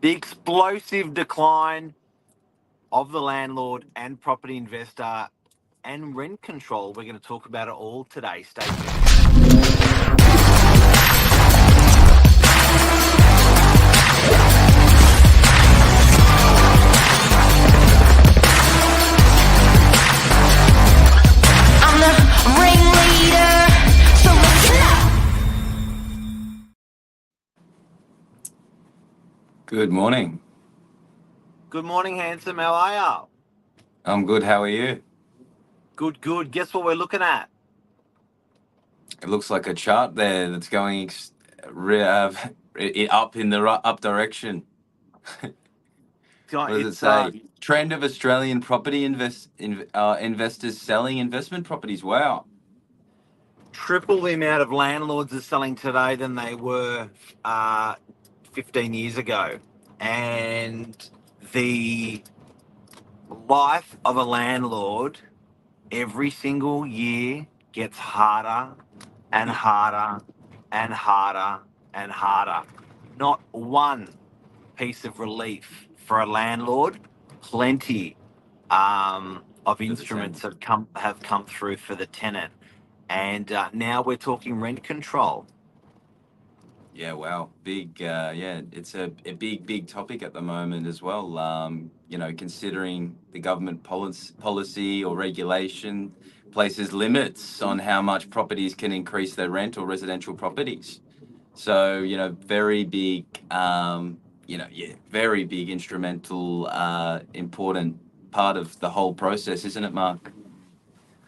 The explosive decline of the landlord and property investor and rent control. We're going to talk about it all today. Stay tuned. Good morning. Good morning, handsome. How are you? I'm good. How are you? Good, good. Guess what we're looking at? It looks like a chart there that's going up in the up direction. What does it say? Trend of Australian property investors selling investment properties. Wow. Triple the amount of landlords are selling today than they were 15 years ago. And the life of a landlord every single year gets harder and harder and harder and harder. Not one piece of relief for a landlord. Plenty of instruments have come through for the tenant. And now we're talking rent control. Yeah, wow. Big, yeah, it's a big topic at the moment as well. Considering the government policy or regulation places limits on how much properties can increase their rent or residential properties. So, very big, very big instrumental, important part of the whole process, isn't it, Mark?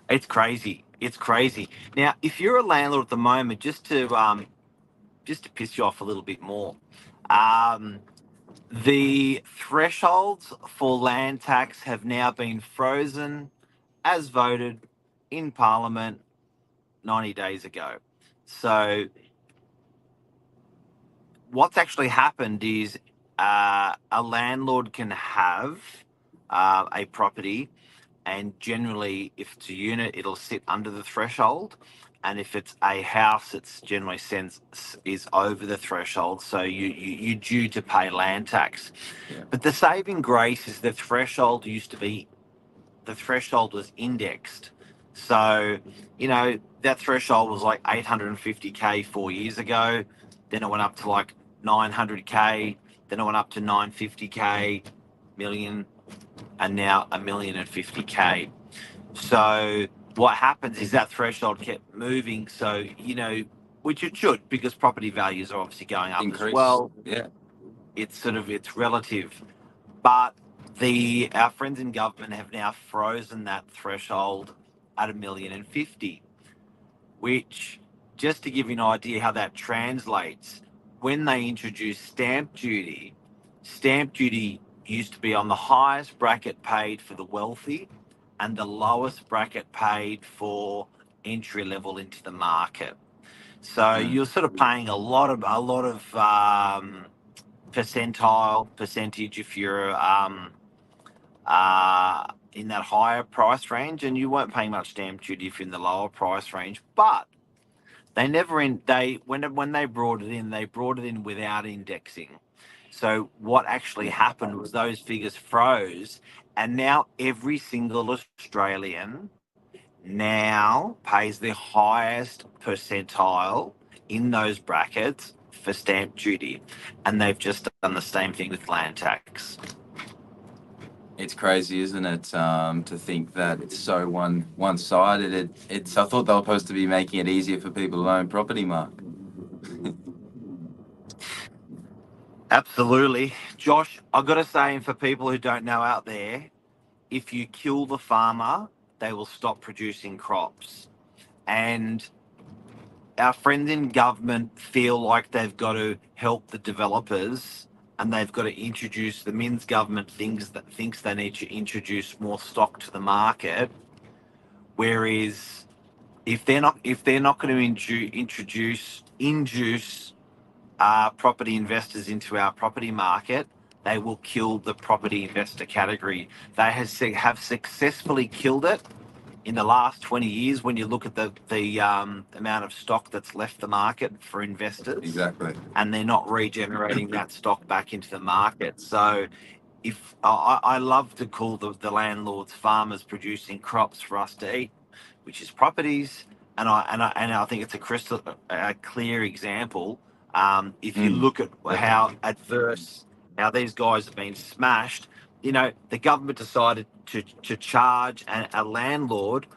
It's crazy. It's crazy. Now, if you're a landlord at the moment, just to piss you off a little bit more, the thresholds for land tax have now been frozen as voted in Parliament 90 days ago. So what's actually happened is a landlord can have a property, and generally, if it's a unit, it'll sit under the threshold. And if it's a house, it's generally is over the threshold. So you're due to pay land tax. Yeah. But the saving grace is the threshold was indexed. So, that threshold was like 850K 4 years ago. Then it went up to like 900K. Then it went up to 950K million. And now 1,050K. So what happens is that threshold kept moving. So, which it should, because property values are obviously going up as well. Yeah. It's relative. But our friends in government have now frozen that threshold at 1,050,000, which, just to give you an idea how that translates, when they introduced stamp duty used to be on the highest bracket paid for the wealthy and the lowest bracket paid for entry level into the market. So you're sort of paying a lot of percentage if you're in that higher price range, and you weren't paying much stamp duty if you're in the lower price range. But when they brought it in, they brought it in without indexing. So what actually happened was those figures froze, and now every single Australian now pays the highest percentile in those brackets for stamp duty, and they've just done the same thing with land tax. It's crazy, isn't it, to think that it's so one-sided. I thought they were supposed to be making it easier for people to own property, Mark. Absolutely. Josh, I've got to say, and for people who don't know out there, if you kill the farmer, they will stop producing crops. And our friends in government feel like they've got to help the developers, and they've got to introduce, the Minns government thinks they need to introduce more stock to the market. Whereas if they're not going to induce property investors into our property market, they will kill the property investor category. They have successfully killed it in the last 20 years, when you look at the amount of stock that's left the market for investors, Exactly. and they're not regenerating that stock back into the market. So if I love to call the landlords farmers producing crops for us to eat, which is properties, and I think it's a clear example. If you look at how adverse, how these guys have been smashed, the government decided to charge a landlord.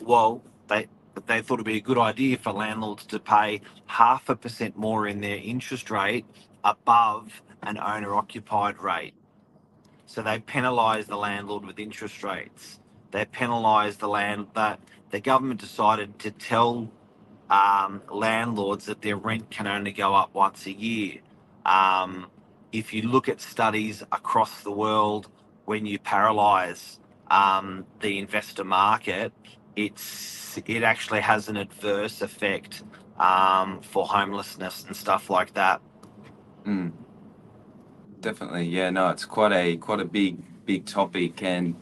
Well, they thought it'd be a good idea for landlords to pay 0.5% more in their interest rate above an owner-occupied rate. So they penalise the landlord with interest rates. They penalise the government decided to tell landlords that their rent can only go up once a year. If you look at studies across the world, when you paralyse the investor market, it actually has an adverse effect for homelessness and stuff like that. Definitely, yeah. No, it's quite a big topic, and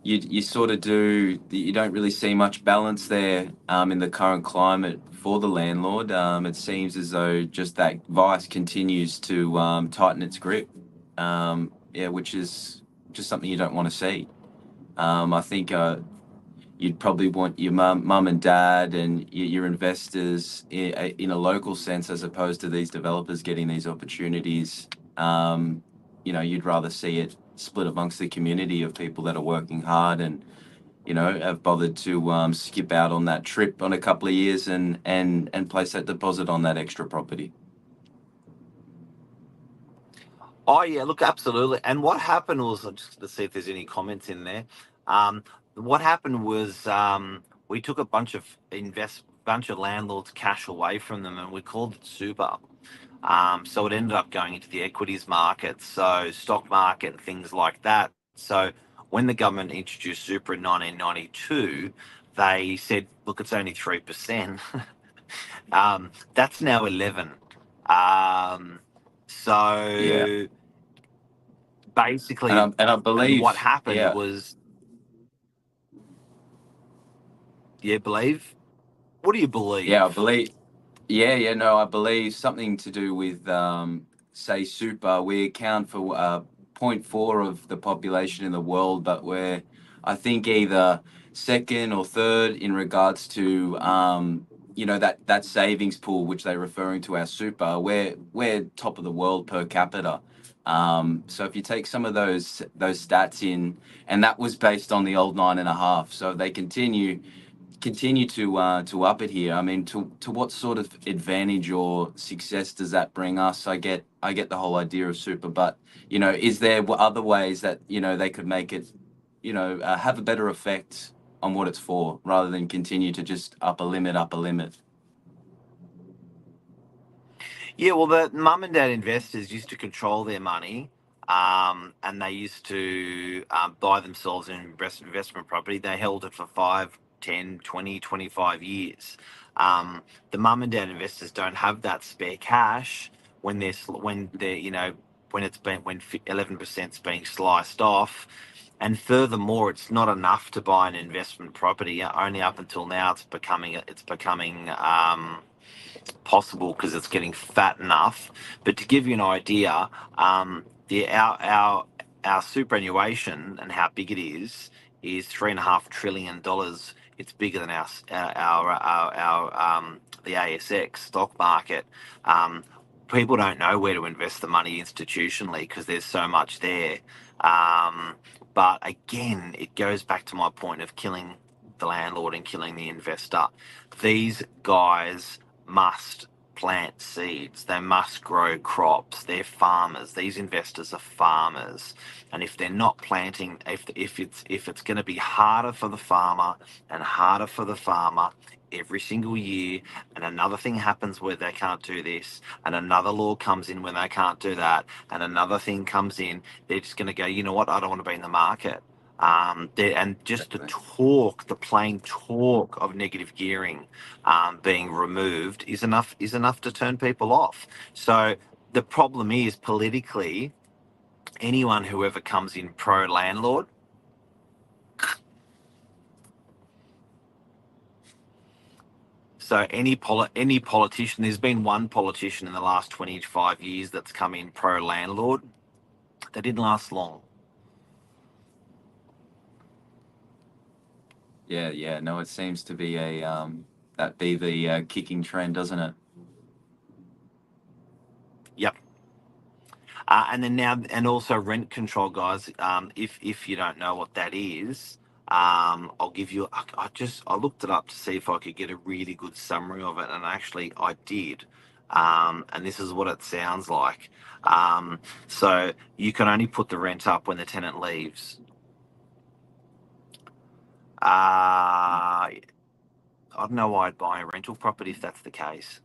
you sort of you don't really see much balance there in the current climate for the landlord. It seems as though just that vice continues to tighten its grip. Yeah, which is just something you don't want to see. I think you'd probably want your mum and dad and your investors in a local sense, as opposed to these developers getting these opportunities. You'd rather see it split amongst the community of people that are working hard and have bothered to skip out on that trip on a couple of years and place that deposit on that extra property. Oh yeah, look, absolutely. And what happened was, just to see if there's any comments in there. What happened was we took a bunch of landlords' cash away from them, and we called it super. So it ended up going into the equities market, so stock market and things like that. So when the government introduced super in 1992, they said, "Look, it's only 3%." That's now 11. Yeah, So basically, and I believe, what happened yeah. was, you believe? What do you Yeah, I believe? believe. Yeah, no, I believe something to do with, say, super. We account for 0.4 of the population in the world, but we're, I think, either second or third in regards to, that savings pool, which they're referring to as super. We're top of the world per capita. So if you take some of those stats in, and that was based on the old 9.5, so they continue to up it here. I mean, to what sort of advantage or success does that bring us? I get the whole idea of super, but is there other ways that they could make it, have a better effect on what it's for, rather than continue to just up a limit? Yeah, well, the mum and dad investors used to control their money, and they used to buy themselves an investment property. They held it for 5, 10, 20, 25 years. The mum and dad investors don't have that spare cash when 11%'s being sliced off. And furthermore, it's not enough to buy an investment property. Only up until now, it's becoming possible because it's getting fat enough. But to give you an idea, our superannuation and how big it is $3.5 trillion. It's bigger than the ASX stock market. People don't know where to invest the money institutionally because there's so much there. But again, it goes back to my point of killing the landlord and killing the investor. These guys must plant seeds. They must grow crops. They're farmers. These investors are farmers. And if they're not planting, if it's going to be harder for the farmer and harder for the farmer every single year, and another thing happens where they can't do this, and another law comes in when they can't do that, and another thing comes in, they're just going to go, you know what, I don't want to be in the market. And just the plain talk of negative gearing being removed is enough to turn people off. So the problem is, politically, whoever comes in pro landlord, So any politician, there's been one politician in the last 25 years that's come in pro landlord. They didn't last long. Yeah. No, it seems to be that be the kicking trend, doesn't it? Yep. And then now, and also rent control, guys. If you don't know what that is, I'll give you. I looked it up to see if I could get a really good summary of it, and actually I did. And this is what it sounds like. So you can only put the rent up when the tenant leaves. I don't know why I'd buy a rental property if that's the case.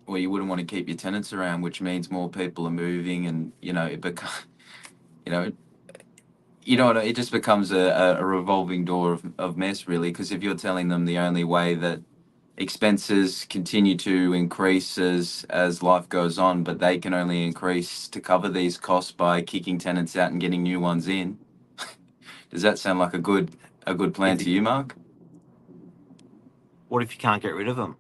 Well, you wouldn't want to keep your tenants around, which means more people are moving, and you know, it just becomes a revolving door of mess, really. Because if you're telling them the only way that expenses continue to increase as life goes on, but they can only increase to cover these costs by kicking tenants out and getting new ones in. Does that sound like a good plan to you, Mark? What if you can't get rid of them?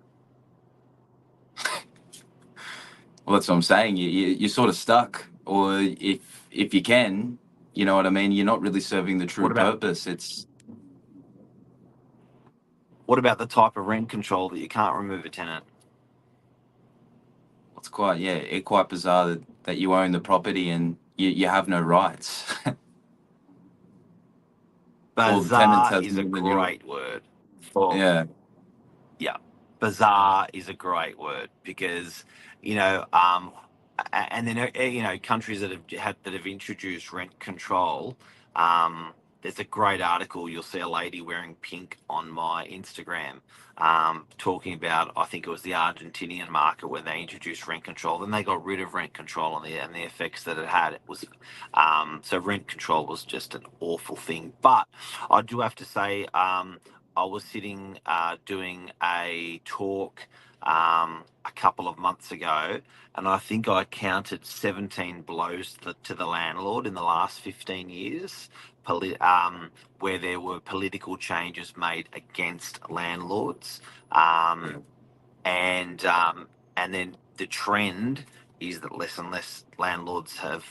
Well, that's what I'm saying. You're sort of stuck, or if you can, you know what I mean. You're not really serving the true purpose. What about the type of rent control that you can't remove a tenant? It's quite bizarre that you own the property and you have no rights. Bizarre is a great word. Yeah. Bizarre is a great word because, and then countries that have introduced rent control. There's a great article. You'll see a lady wearing pink on my Instagram, talking about, I think it was the Argentinian market when they introduced rent control. Then they got rid of rent control and the effects that it had. It was so rent control was just an awful thing. But I do have to say, I was sitting doing a talk a couple of months ago, and I think I counted 17 blows to the landlord in the last 15 years, where there were political changes made against landlords. And then the trend is that less and less landlords have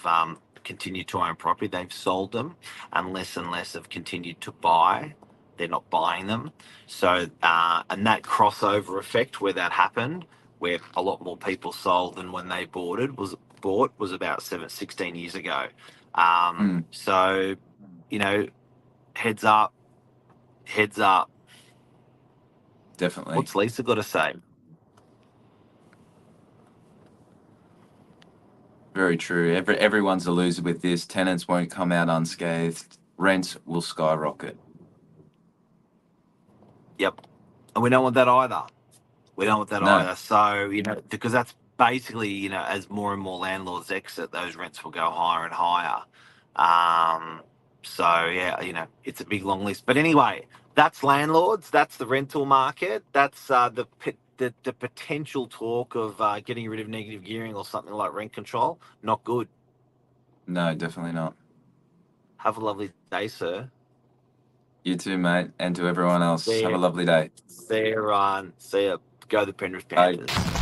continued to own property. They've sold them, and less have continued to buy. They're not buying them. So, and that crossover effect where that happened, where a lot more people sold than when they bought was about 16 years ago. So, heads up. Definitely. What's Lisa got to say? Very true. Everyone's a loser with this. Tenants won't come out unscathed. Rents will skyrocket. Yep. And we don't want that either. So, because that's basically, as more and more landlords exit, those rents will go higher and higher. So, yeah, it's a big long list. But anyway, that's landlords. That's the rental market. That's the potential talk of getting rid of negative gearing or something like rent control. Not good. No, definitely not. Have a lovely day, sir. You too, mate. And to everyone else, have a lovely day. See you, Ron. See ya. Go the Penrith Panthers. Bye.